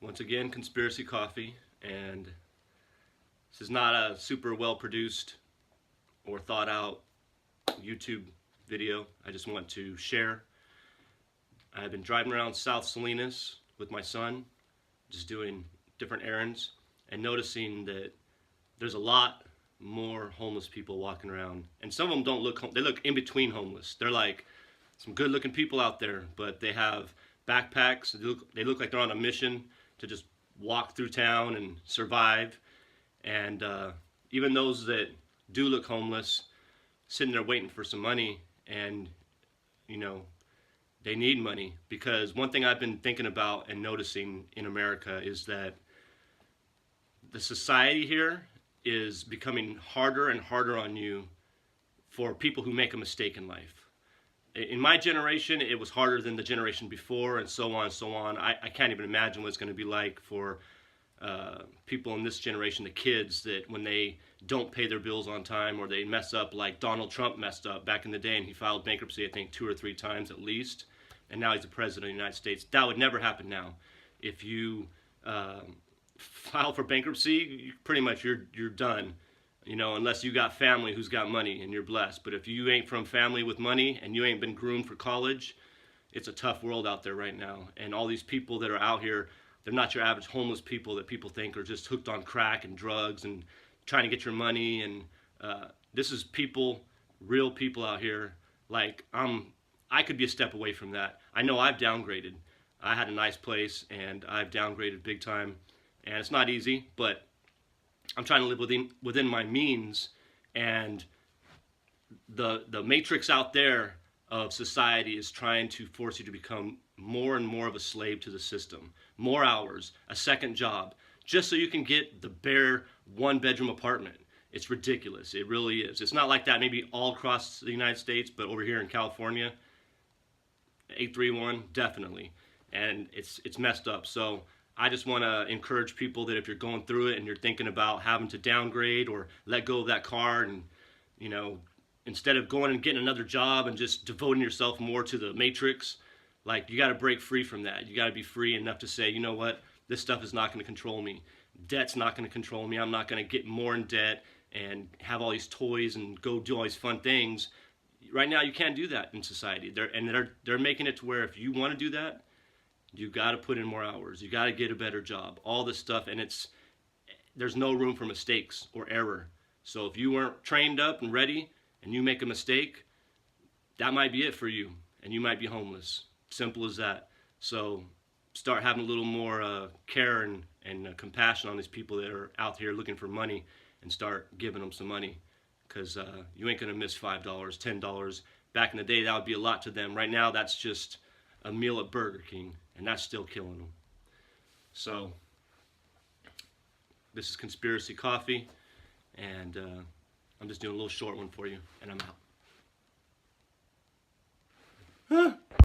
Once again, Conspiracy Coffee, and this is not a super well produced or thought out YouTube video. I just want to share. I've been driving around South Salinas with my son, just doing different errands, and noticing that there's a lot more homeless people walking around, and some of them don't look, they look in between homeless. They're like some good looking people out there, but they have backpacks. They look like they're on a mission to just walk through town and survive. And even those that do look homeless, sitting there waiting for some money, and you know, they need money. Because one thing I've been thinking about and noticing in America is that the society here is becoming harder and harder on you for people who make a mistake in life. In my generation, it was harder than the generation before, and so on and so on. I can't even imagine what it's going to be like for people in this generation, the kids, that when they don't pay their bills on time, or they mess up like Donald Trump messed up back in the day, and he filed bankruptcy, I think 2 or 3 times at least, and now he's the president of the United States. That would never happen now. If you file for bankruptcy, pretty much you're done. You know, unless you got family who's got money and you're blessed. But if you ain't from family with money and you ain't been groomed for college, it's a tough world out there right now. And all these people that are out here, they're not your average homeless people that people think are just hooked on crack and drugs and trying to get your money. And this is people, real people out here. Like, I could be a step away from that. I know I've downgraded. I had a nice place and I've downgraded big time. And it's not easy, but I'm trying to live within my means, and the matrix out there of society is trying to force you to become more and more of a slave to the system. More hours, a second job, just so you can get the bare 1-bedroom apartment. It's ridiculous. It really is. It's not like that maybe all across the United States, but over here in California, 831, definitely. And it's messed up. So I just want to encourage people that if you're going through it and you're thinking about having to downgrade or let go of that car, and you know, instead of going and getting another job and just devoting yourself more to the matrix, like, you got to break free from that. You got to be free enough to say, you know what, this stuff is not going to control me. Debt's not going to control me. I'm not going to get more in debt and have all these toys and go do all these fun things. Right now, you can't do that in society. They're making it to where if you want to do that, you got to put in more hours. You got to get a better job. All this stuff, and there's no room for mistakes or error. So if you weren't trained up and ready, and you make a mistake, that might be it for you, and you might be homeless. Simple as that. So start having a little more care and compassion on these people that are out here looking for money, and start giving them some money, because you ain't gonna miss $5, $10. Back in the day, that would be a lot to them. Right now, that's just a meal at Burger King, and that's still killing them. So this is Conspiracy Coffee, and I'm just doing a little short one for you, and I'm out.